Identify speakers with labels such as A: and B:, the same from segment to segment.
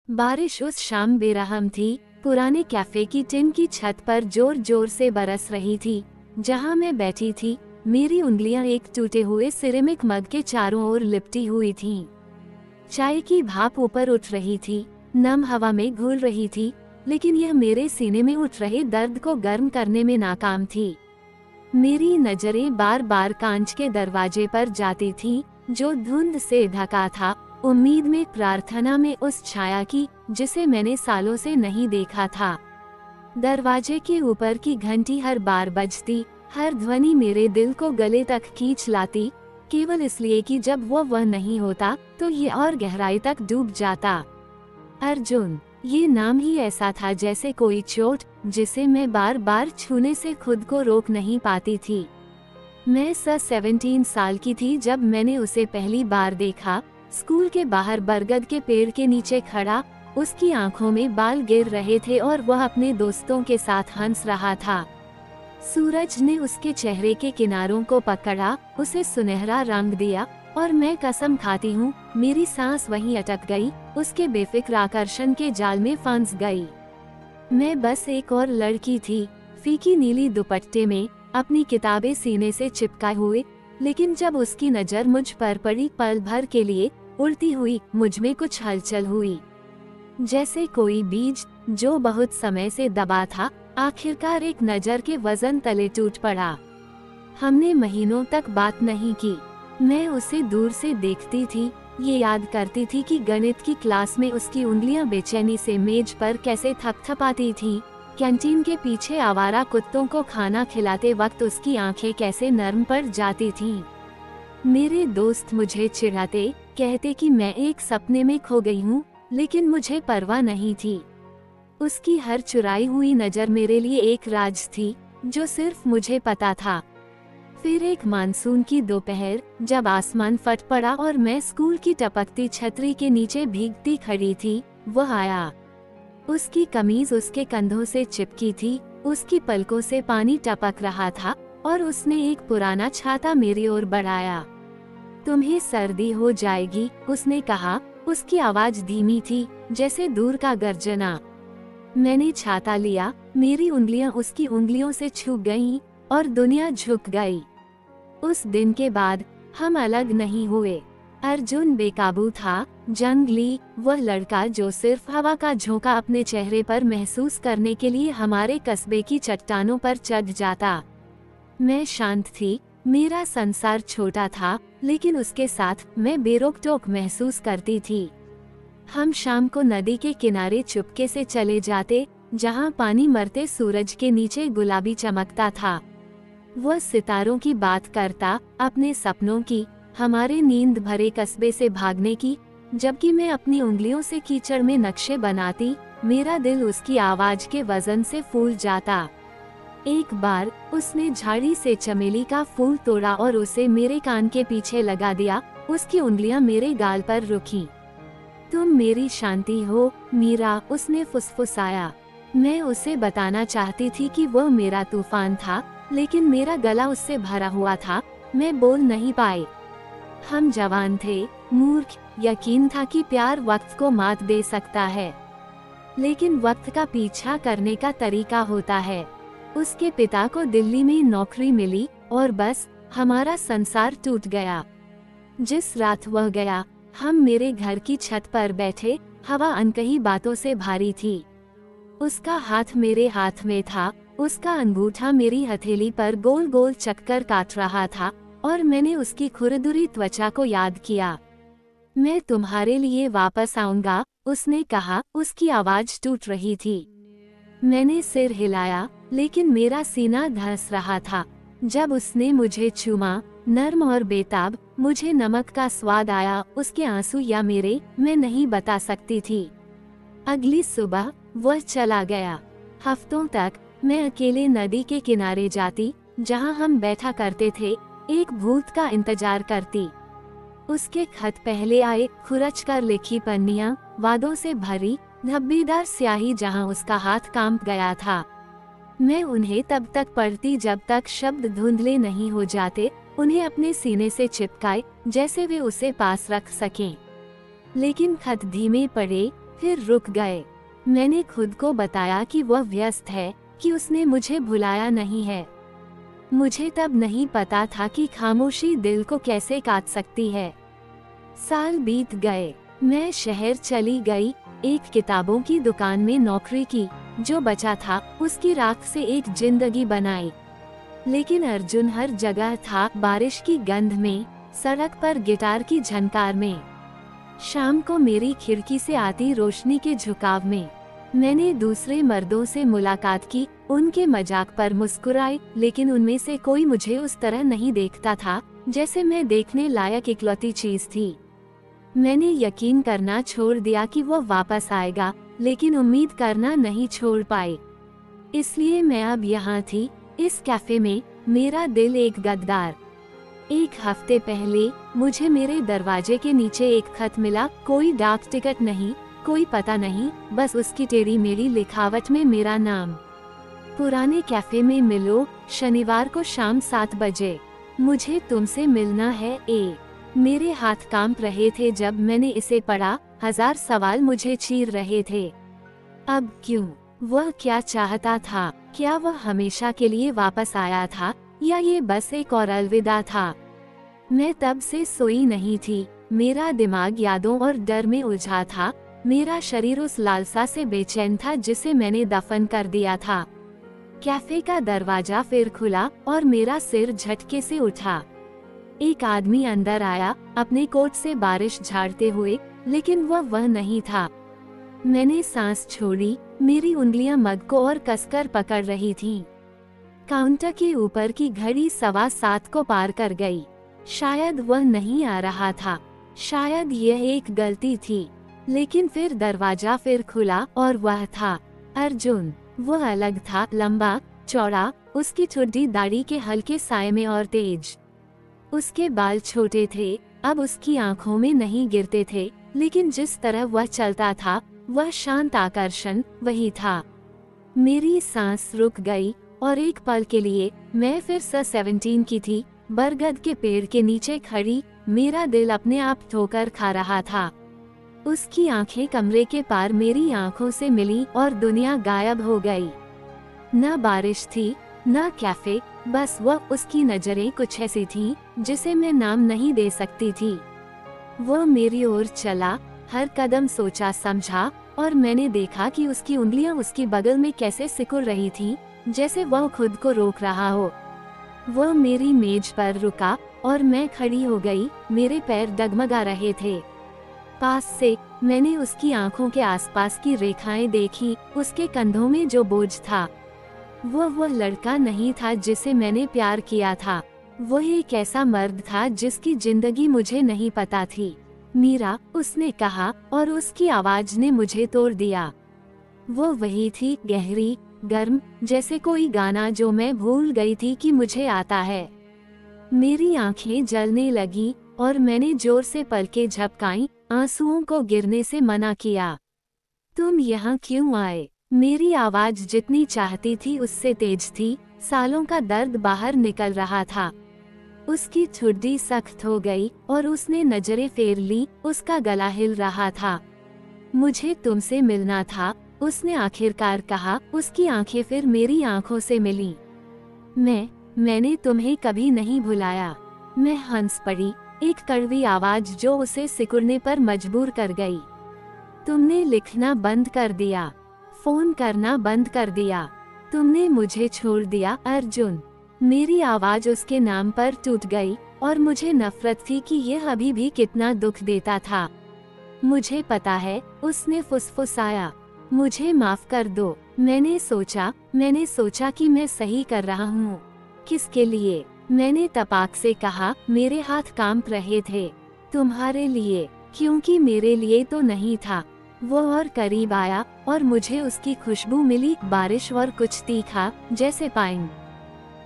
A: बारिश उस शाम बेरहम थी। पुराने कैफे की टिन की छत पर जोर जोर से बरस रही थी। जहां मैं बैठी थी, मेरी उंगलियां एक टूटे हुए सिरेमिक मग के चारों ओर लिपटी हुई थीं। चाय की भाप ऊपर उठ रही थी, नम हवा में घुल रही थी, लेकिन यह मेरे सीने में उठ रहे दर्द को गर्म करने में नाकाम थी। मेरी नजरें बार बार कांच के दरवाजे पर जाती थीं, जो धुंध से ढका था, उम्मीद में, प्रार्थना में, उस छाया की जिसे मैंने सालों से नहीं देखा था। दरवाजे के ऊपर की घंटी हर बार बजती, हर ध्वनि मेरे दिल को गले तक खींच लाती, केवल इसलिए कि जब वह नहीं होता तो ये और गहराई तक डूब जाता। अर्जुन, ये नाम ही ऐसा था जैसे कोई चोट जिसे मैं बार बार छूने से खुद को रोक नहीं पाती थी। मैं 17 साल की थी जब मैंने उसे पहली बार देखा, स्कूल के बाहर बरगद के पेड़ के नीचे खड़ा। उसकी आंखों में बाल गिर रहे थे और वह अपने दोस्तों के साथ हंस रहा था। सूरज ने उसके चेहरे के किनारों को पकड़ा, उसे सुनहरा रंग दिया, और मैं कसम खाती हूँ, मेरी सांस वहीं अटक गई, उसके बेफिक्र आकर्षण के जाल में फंस गई। मैं बस एक और लड़की थी, फीकी नीली दुपट्टे में, अपनी किताबें सीने से चिपकाए हुए, लेकिन जब उसकी नजर मुझ पर पड़ी, पल भर के लिए उड़ती हुई, मुझ में कुछ हलचल हुई। जैसे कोई बीज जो बहुत समय से दबा था, आखिरकार एक नजर के वजन तले टूट पड़ा। हमने महीनों तक बात नहीं की। मैं उसे दूर से देखती थी, ये याद करती थी कि गणित की क्लास में उसकी उंगलियां बेचैनी से मेज पर कैसे थपथपाती थीं, कैंटीन के पीछे आवारा कुत्तों को खाना खिलाते वक्त उसकी आंखें कैसे नर्म पड़ जाती थीं। मेरे दोस्त मुझे चिढ़ाते, कहते कि मैं एक सपने में खो गई हूँ, लेकिन मुझे परवाह नहीं थी। उसकी हर चुराई हुई नजर मेरे लिए एक राज थी, जो सिर्फ मुझे पता था। फिर एक मानसून की दोपहर, जब आसमान फट पड़ा और मैं स्कूल की टपकती छतरी के नीचे भीगती खड़ी थी, वह आया। उसकी कमीज उसके कंधों से चिपकी थी, उसकी पलकों से पानी टपक रहा था, और उसने एक पुराना छाता मेरी ओर बढ़ाया। तुम्हें सर्दी हो जाएगी, उसने कहा। उसकी आवाज धीमी थी, जैसे दूर का गर्जना। मैंने छाता लिया, मेरी उंगलियां उसकी उंगलियों से छू गईं, और दुनिया झुक गई। उस दिन के बाद हम अलग नहीं हुए। अर्जुन बेकाबू था, जंगली, वह लड़का जो सिर्फ हवा का झोंका अपने चेहरे पर महसूस करने के लिए हमारे कस्बे की चट्टानों पर चढ़ जाता। मैं शांत थी, मेरा संसार छोटा था, लेकिन उसके साथ मैं बेरोक टोक महसूस करती थी। हम शाम को नदी के किनारे चुपके से चले जाते, जहां पानी मरते सूरज के नीचे गुलाबी चमकता था। वह सितारों की बात करता, अपने सपनों की, हमारे नींद भरे कस्बे से भागने की, जबकि मैं अपनी उंगलियों से कीचड़ में नक्शे बनाती। मेरा दिल उसकी आवाज के वजन से फूल जाता। एक बार उसने झाड़ी से चमेली का फूल तोड़ा और उसे मेरे कान के पीछे लगा दिया। उसकी उंगलियां मेरे गाल पर रुकीं। तुम मेरी शांति हो, मीरा, उसने फुसफुसाया। मैं उसे बताना चाहती थी कि वह मेरा तूफान था, लेकिन मेरा गला उससे भरा हुआ था, मैं बोल नहीं पाई। हम जवान थे, मूर्ख, यकीन था कि प्यार वक्त को मात दे सकता है, लेकिन वक्त का पीछा करने का तरीका होता है। उसके पिता को दिल्ली में नौकरी मिली, और बस हमारा संसार टूट गया। जिस रात वह गया, हम मेरे घर की छत पर बैठे, हवा अनकही बातों से भारी थी। उसका हाथ मेरे हाथ में था, उसका अंगूठा मेरी हथेली पर गोल गोल चक्कर काट रहा था, और मैंने उसकी खुरदुरी त्वचा को याद किया। मैं तुम्हारे लिए वापस आऊंगा, उसने कहा। उसकी आवाज टूट रही थी। मैंने सिर हिलाया, लेकिन मेरा सीना धड़स रहा था। जब उसने मुझे चूमा, नर्म और बेताब, मुझे नमक का स्वाद आया, उसके आंसू या मेरे, मैं नहीं बता सकती थी। अगली सुबह वह चला गया। हफ्तों तक मैं अकेले नदी के किनारे जाती, जहां हम बैठा करते थे, एक भूत का इंतजार करती। उसके खत पहले आए, खुरच कर लिखी पन्नियां, वादों से भरी, धब्बीदार स्याही, जहां उसका हाथ कांप गया था। मैं उन्हें तब तक पढ़ती जब तक शब्द धुंधले नहीं हो जाते, उन्हें अपने सीने से चिपकाए, जैसे वे उसे पास रख सकें। लेकिन खत धीमे पड़े, फिर रुक गए। मैंने खुद को बताया कि वह व्यस्त है, कि उसने मुझे भुलाया नहीं है। मुझे तब नहीं पता था कि खामोशी दिल को कैसे काट सकती है। साल बीत गए, मैं शहर चली गई, एक किताबों की दुकान में नौकरी की, जो बचा था उसकी राख से एक जिंदगी बनाई। लेकिन अर्जुन हर जगह था, बारिश की गंध में, सड़क पर गिटार की झनकार में, शाम को मेरी खिड़की से आती रोशनी के झुकाव में। मैंने दूसरे मर्दों से मुलाकात की, उनके मजाक पर मुस्कुराई, लेकिन उनमें से कोई मुझे उस तरह नहीं देखता था जैसे मैं देखने लायक इकलौती चीज थी। मैंने यकीन करना छोड़ दिया कि वह वापस आएगा, लेकिन उम्मीद करना नहीं छोड़ पाई। इसलिए मैं अब यहाँ थी, इस कैफे में, मेरा दिल एक गद्दार। एक हफ्ते पहले मुझे मेरे दरवाजे के नीचे एक खत मिला, कोई डाक टिकट नहीं, कोई पता नहीं, बस उसकी टेढ़ी मेढ़ी लिखावट में मेरा नाम। पुराने कैफे में मिलो, शनिवार को शाम 7 बजे। मुझे तुमसे मिलना है। मेरे हाथ कांप रहे थे जब मैंने इसे पढ़ा, 1000 सवाल मुझे चीर रहे थे। अब क्यों? वह क्या चाहता था? क्या वह हमेशा के लिए वापस आया था, या ये बस एक और अलविदा था? मैं तब से सोई नहीं थी, मेरा दिमाग यादों और डर में उलझा था, मेरा शरीर उस लालसा से बेचैन था जिसे मैंने दफन कर दिया था। कैफे का दरवाजा फिर खुला और मेरा सिर झटके से उठा। एक आदमी अंदर आया, अपने कोट से बारिश झाड़ते हुए, लेकिन वह नहीं था। मैंने सांस छोड़ी, मेरी उंगलियां मग को और कसकर पकड़ रही थीं। काउंटर के ऊपर की घड़ी 7:15 को पार कर गई। शायद वह नहीं आ रहा था, शायद यह एक गलती थी। लेकिन फिर दरवाजा फिर खुला और वह था अर्जुन। वह अलग था, लंबा, चौड़ा, उसकी छोटी दाढ़ी के हल्के साए में और तेज। उसके बाल छोटे थे, अब उसकी आंखों में नहीं गिरते थे, लेकिन जिस तरह वह चलता था, वह शांत आकर्षण वही था। मेरी सांस रुक गई और एक पल के लिए मैं फिर से 17 की थी, बरगद के पेड़ के नीचे खड़ी, मेरा दिल अपने आप ठोकर खा रहा था। उसकी आंखें कमरे के पार मेरी आंखों से मिली और दुनिया गायब हो गई। न बारिश थी, न कैफे, बस वह, उसकी नजरें कुछ ऐसी थीं जिसे मैं नाम नहीं दे सकती थी। वह मेरी ओर चला, हर कदम सोचा समझा, और मैंने देखा कि उसकी उंगलियां उसकी बगल में कैसे सिकुड़ रही थीं, जैसे वह खुद को रोक रहा हो। वह मेरी मेज पर रुका और मैं खड़ी हो गई, मेरे पैर डगमगा रहे थे। पास से मैंने उसकी आंखों के आसपास की रेखाएं देखी, उसके कंधों में जो बोझ था। वह लड़का नहीं था जिसे मैंने प्यार किया था, वह एक ऐसा मर्द था जिसकी जिंदगी मुझे नहीं पता थी। मीरा, उसने कहा, और उसकी आवाज ने मुझे तोड़ दिया। वो वही थी, गहरी, गर्म, जैसे कोई गाना जो मैं भूल गई थी कि मुझे आता है। मेरी आंखें जलने लगी और मैंने जोर से पलकें झपकाईं, आंसुओं को गिरने से मना किया। तुम यहाँ क्यों आए? मेरी आवाज जितनी चाहती थी उससे तेज थी, सालों का दर्द बाहर निकल रहा था। उसकी ठुड्डी सख्त हो गई और उसने नजरें फेर ली, उसका गला हिल रहा था। मुझे तुमसे मिलना था, उसने आखिरकार कहा। उसकी आंखें फिर मेरी आंखों से मिली। मैंने तुम्हें कभी नहीं भुलाया। मैं हंस पड़ी, एक कड़वी आवाज जो उसे सिकुड़ने पर मजबूर कर गई। तुमने लिखना बंद कर दिया, फोन करना बंद कर दिया, तुमने मुझे छोड़ दिया अर्जुन। मेरी आवाज उसके नाम पर टूट गई और मुझे नफरत थी कि यह अभी भी कितना दुख देता था। मुझे पता है, उसने फुसफुसाया, मुझे माफ कर दो। मैंने सोचा कि मैं सही कर रहा हूँ। किसके लिए? मैंने तपाक से कहा, मेरे हाथ कांप रहे थे। तुम्हारे लिए, क्योंकि मेरे लिए तो नहीं था। वो और करीब आया और मुझे उसकी खुशबू मिली, बारिश और कुछ तीखा, जैसे पाइन।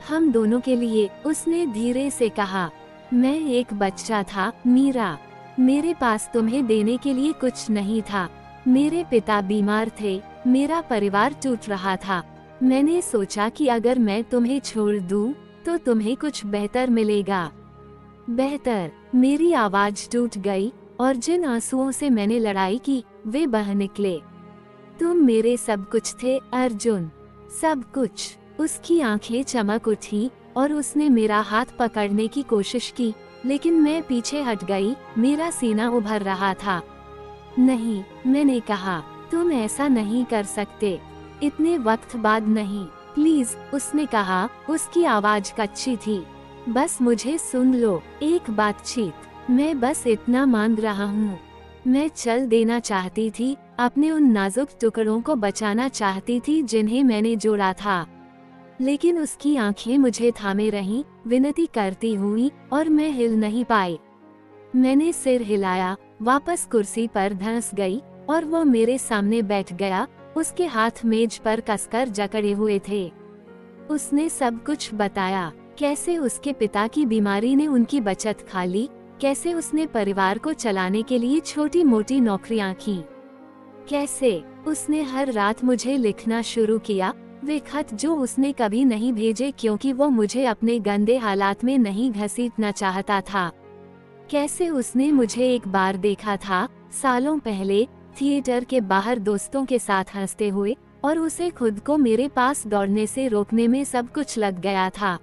A: हम दोनों के लिए, उसने धीरे से कहा। मैं एक बच्चा था, मीरा। मेरे पास तुम्हें देने के लिए कुछ नहीं था। मेरे पिता बीमार थे, मेरा परिवार टूट रहा था। मैंने सोचा कि अगर मैं तुम्हें छोड़ दूं, तो तुम्हें कुछ बेहतर मिलेगा। बेहतर? मेरी आवाज टूट गई और जिन आंसुओं से मैंने लड़ाई की, वे बह निकले। तुम मेरे सब कुछ थे अर्जुन, सब कुछ। उसकी आंखें चमक उठी और उसने मेरा हाथ पकड़ने की कोशिश की, लेकिन मैं पीछे हट गई। मेरा सीना उभर रहा था। नहीं, मैंने कहा, तुम ऐसा नहीं कर सकते, इतने वक्त बाद नहीं, प्लीज, उसने कहा। उसकी आवाज कच्ची थी। बस मुझे सुन लो, एक बातचीत, मैं बस इतना मांग रहा हूँ। मैं चल देना चाहती थी, अपने उन नाजुक टुकड़ों को बचाना चाहती थी जिन्हें मैंने जोड़ा था, लेकिन उसकी आंखें मुझे थामे रहीं, विनती करती हुई, और मैं हिल नहीं पाई। मैंने सिर हिलाया, वापस कुर्सी पर धंस गई और वो मेरे सामने बैठ गया। उसके हाथ मेज पर कसकर जकड़े हुए थे। उसने सब कुछ बताया, कैसे उसके पिता की बीमारी ने उनकी बचत खा ली, कैसे उसने परिवार को चलाने के लिए छोटी मोटी नौकरियां की, कैसे उसने हर रात मुझे लिखना शुरू किया, वे खत जो उसने कभी नहीं भेजे क्योंकि वो मुझे अपने गंदे हालात में नहीं घसीटना चाहता था। कैसे उसने मुझे एक बार देखा था, सालों पहले, थिएटर के बाहर दोस्तों के साथ हंसते हुए, और उसे खुद को मेरे पास दौड़ने से रोकने में सब कुछ लग गया था।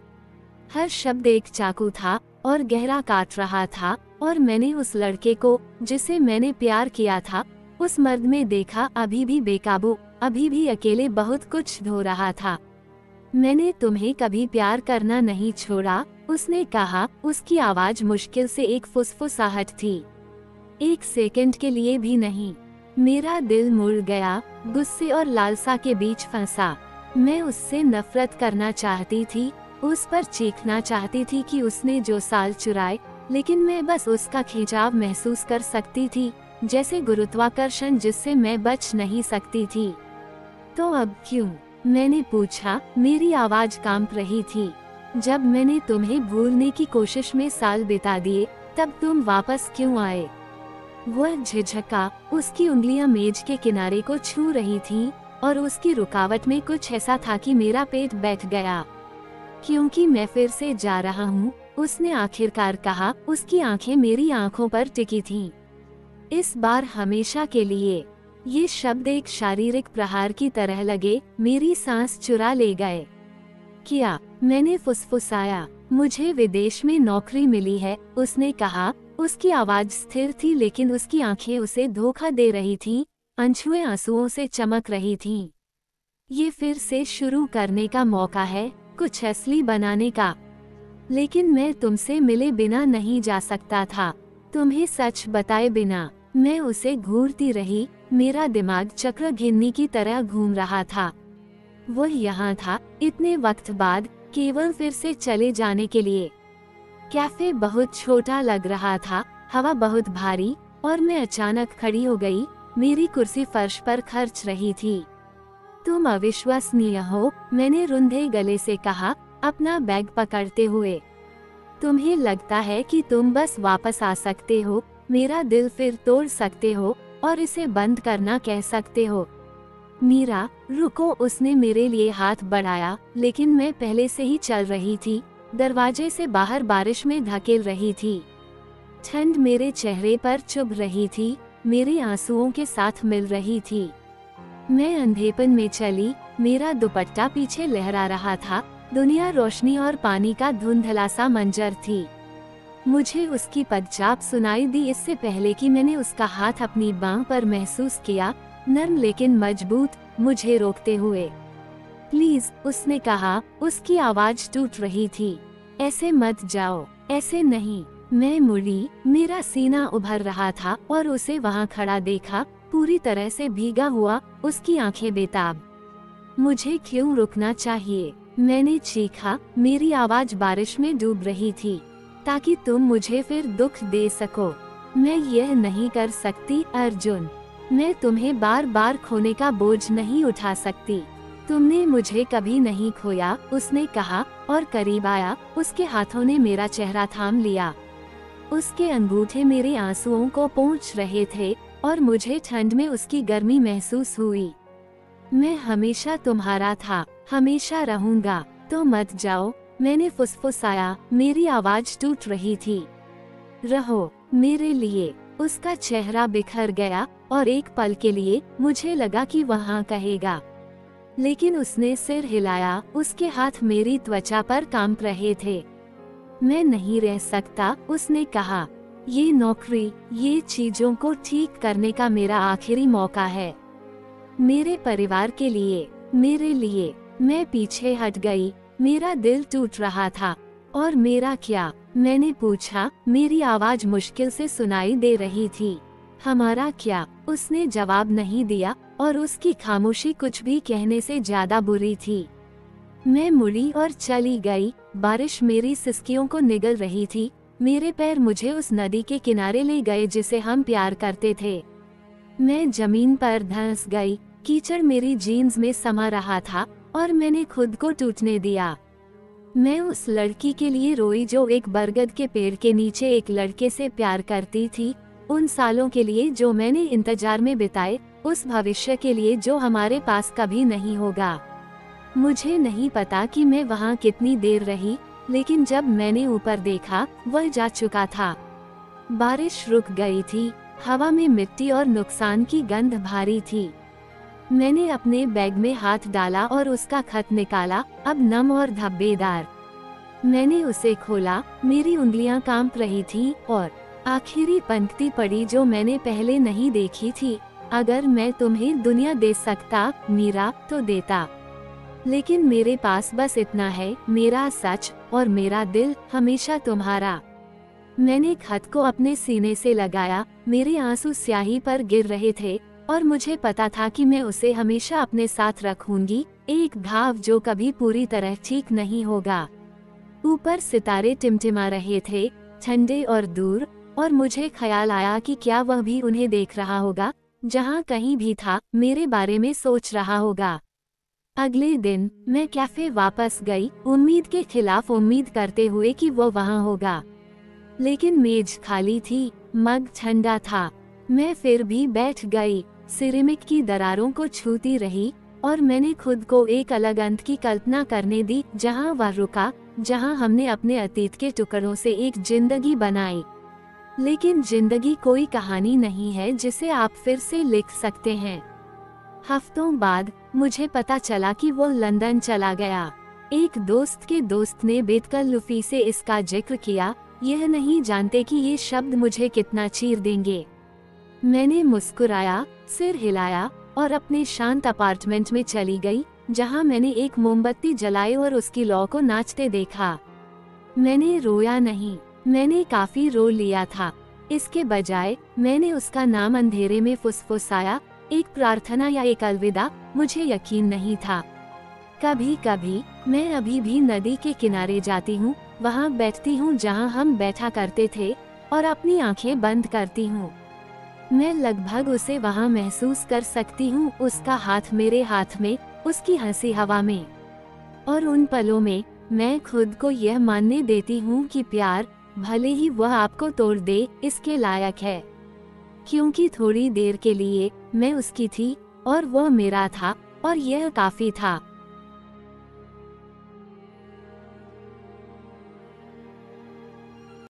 A: हर शब्द एक चाकू था और गहरा काट रहा था, और मैंने उस लड़के को, जिसे मैंने प्यार किया था, उस मर्द में देखा, अभी भी बेकाबू, अभी भी अकेले बहुत कुछ ढो रहा था। मैंने तुम्हें कभी प्यार करना नहीं छोड़ा, उसने कहा। उसकी आवाज मुश्किल से एक फुसफुसाहट थी। एक सेकंड के लिए भी नहीं। मेरा दिल मुड़ गया, गुस्से और लालसा के बीच फंसा। मैं उससे नफरत करना चाहती थी, उस पर चीखना चाहती थी कि उसने जो साल चुराए, लेकिन मैं बस उसका खिंचाव महसूस कर सकती थी, जैसे गुरुत्वाकर्षण जिससे मैं बच नहीं सकती थी। तो अब क्यों? मैंने पूछा, मेरी आवाज कांप रही थी। जब मैंने तुम्हें भूलने की कोशिश में साल बिता दिए, तब तुम वापस क्यों आए? वह झिझका, उसकी उंगलियां मेज के किनारे को छू रही थीं, और उसकी रुकावट में कुछ ऐसा था कि मेरा पेट बैठ गया। क्योंकि मैं फिर से जा रहा हूँ, उसने आखिरकार कहा। उसकी आंखें मेरी आंखों पर टिकी थीं। इस बार हमेशा के लिए। ये शब्द एक शारीरिक प्रहार की तरह लगे, मेरी सांस चुरा ले गए। क्या? मैंने फुसफुसाया। मुझे विदेश में नौकरी मिली है, उसने कहा। उसकी आवाज स्थिर थी, लेकिन उसकी आंखें उसे धोखा दे रही थीं, आंसुएं आंसुओं से चमक रही थीं। ये फिर से शुरू करने का मौका है, कुछ असली बनाने का। लेकिन मैं तुमसे मिले बिना नहीं जा सकता था, तुम्हें सच बताए बिना। मैं उसे घूरती रही, मेरा दिमाग चक्र घिन्नी की तरह घूम रहा था। वो यहाँ था, इतने वक्त बाद, केवल फिर से चले जाने के लिए। कैफे बहुत छोटा लग रहा था, हवा बहुत भारी, और मैं अचानक खड़ी हो गई। मेरी कुर्सी फर्श पर खर्च रही थी। तुम अविश्वसनीय हो, मैंने रुंधे गले से कहा, अपना बैग पकड़ते हुए। तुम्हें लगता है कि तुम बस वापस आ सकते हो, मेरा दिल फिर तोड़ सकते हो, और इसे बंद करना कह सकते हो। मीरा, रुको, उसने मेरे लिए हाथ बढ़ाया, लेकिन मैं पहले से ही चल रही थी। दरवाजे से बाहर बारिश में धकेल रही थी। ठंड मेरे चेहरे पर चुभ रही थी, मेरे आंसुओं के साथ मिल रही थी। मैं अंधेपन में चली, मेरा दुपट्टा पीछे लहरा रहा था। दुनिया रोशनी और पानी का धुंधला सा मंजर थी। मुझे उसकी पदचाप सुनाई दी, इससे पहले कि मैंने उसका हाथ अपनी बांह पर महसूस किया, नर्म लेकिन मजबूत, मुझे रोकते हुए। प्लीज, उसने कहा। उसकी आवाज टूट रही थी। ऐसे मत जाओ, ऐसे नहीं। मैं मुड़ी, मेरा सीना उभर रहा था, और उसे वहाँ खड़ा देखा, पूरी तरह से भीगा हुआ, उसकी आंखें बेताब। मुझे क्यों रुकना चाहिए? मैंने चीखा, मेरी आवाज बारिश में डूब रही थी। ताकि तुम मुझे फिर दुख दे सको। मैं यह नहीं कर सकती अर्जुन। मैं तुम्हें बार बार खोने का बोझ नहीं उठा सकती। तुमने मुझे कभी नहीं खोया, उसने कहा, और करीब आया। उसके हाथों ने मेरा चेहरा थाम लिया। उसके अंगूठे मेरे आंसुओं को पोंछ रहे थे, और मुझे ठंड में उसकी गर्मी महसूस हुई। मैं हमेशा तुम्हारा था, हमेशा रहूंगा, तो मत जाओ, मैंने फुसफुसाया। मेरी आवाज टूट रही थी। रहो, मेरे लिए। उसका चेहरा बिखर गया, और एक पल के लिए मुझे लगा कि वहाँ कहेगा, लेकिन उसने सिर हिलाया। उसके हाथ मेरी त्वचा पर कांप रहे थे। मैं नहीं रह सकता, उसने कहा। ये नौकरी, ये चीजों को ठीक करने का मेरा आखिरी मौका है, मेरे परिवार के लिए, मेरे लिए। मैं पीछे हट गई। मेरा दिल टूट रहा था। और मेरा क्या? मैंने पूछा। मेरी आवाज मुश्किल से सुनाई दे रही थी। हमारा क्या? उसने जवाब नहीं दिया और उसकी खामोशी कुछ भी कहने से ज्यादा बुरी थी। मैं मुड़ी और चली गई। बारिश मेरी सिसकियों को निगल रही थी। मेरे पैर मुझे उस नदी के किनारे ले गए जिसे हम प्यार करते थे। मैं जमीन पर धंस गई। कीचड़ मेरी जीन्स में समा रहा था और मैंने खुद को टूटने दिया। मैं उस लड़की के लिए रोई जो एक बरगद के पेड़ के नीचे एक लड़के से प्यार करती थी। उन सालों के लिए जो मैंने इंतजार में बिताए, उस भविष्य के लिए जो हमारे पास कभी नहीं होगा। मुझे नहीं पता कि मैं वहाँ कितनी देर रही, लेकिन जब मैंने ऊपर देखा, वह जा चुका था। बारिश रुक गई थी। हवा में मिट्टी और नुकसान की गंध भारी थी। मैंने अपने बैग में हाथ डाला और उसका खत निकाला, अब नम और धब्बेदार। मैंने उसे खोला। मेरी उंगलियां कांप रही थीं और आखिरी पंक्ति पढ़ी जो मैंने पहले नहीं देखी थी। अगर मैं तुम्हें दुनिया दे सकता, मीरा, तो देता, लेकिन मेरे पास बस इतना है, मेरा सच और मेरा दिल हमेशा तुम्हारा। मैंने खत को अपने सीने से लगाया। मेरे आंसू स्याही पर गिर रहे थे और मुझे पता था कि मैं उसे हमेशा अपने साथ रखूंगी, एक घाव जो कभी पूरी तरह ठीक नहीं होगा। ऊपर सितारे टिमटिमा रहे थे, ठंडे और दूर, और मुझे ख्याल आया कि क्या वह भी उन्हें देख रहा होगा, जहाँ कहीं भी था, मेरे बारे में सोच रहा होगा। अगले दिन मैं कैफे वापस गई, उम्मीद के खिलाफ उम्मीद करते हुए कि वो वहाँ होगा, लेकिन मेज खाली थी, मग ठंडा था। मैं फिर भी बैठ गई, सिरेमिक की दरारों को छूती रही और मैंने खुद को एक अलग अंत की कल्पना करने दी, जहां वह रुका, जहां हमने अपने अतीत के टुकड़ों से एक जिंदगी बनाई। लेकिन जिंदगी कोई कहानी नहीं है जिसे आप फिर से लिख सकते हैं। हफ्तों बाद मुझे पता चला कि वो लंदन चला गया। एक दोस्त के दोस्त ने बेतकल्लुफी से इसका जिक्र किया, यह नहीं जानते कि ये शब्द मुझे कितना चीर देंगे। मैंने मुस्कुराया, सिर हिलाया और अपने शांत अपार्टमेंट में चली गई, जहां मैंने एक मोमबत्ती जलाई और उसकी लौ को नाचते देखा। मैंने रोया नहीं, मैंने काफी रो लिया था। इसके बजाय मैंने उसका नाम अंधेरे में फुसफुसाया, एक प्रार्थना या एक अलविदा, मुझे यकीन नहीं था। कभी कभी मैं अभी भी नदी के किनारे जाती हूँ, वहाँ बैठती हूँ जहाँ हम बैठा करते थे, और अपनी आंखें बंद करती हूँ। मैं लगभग उसे वहाँ महसूस कर सकती हूँ, उसका हाथ मेरे हाथ में, उसकी हंसी हवा में। और उन पलों में मैं खुद को यह मानने देती हूँ कि प्यार, भले ही वह आपको तोड़ दे, इसके लायक है। क्योंकि थोड़ी देर के लिए मैं उसकी थी और वह मेरा था, और यह काफी था।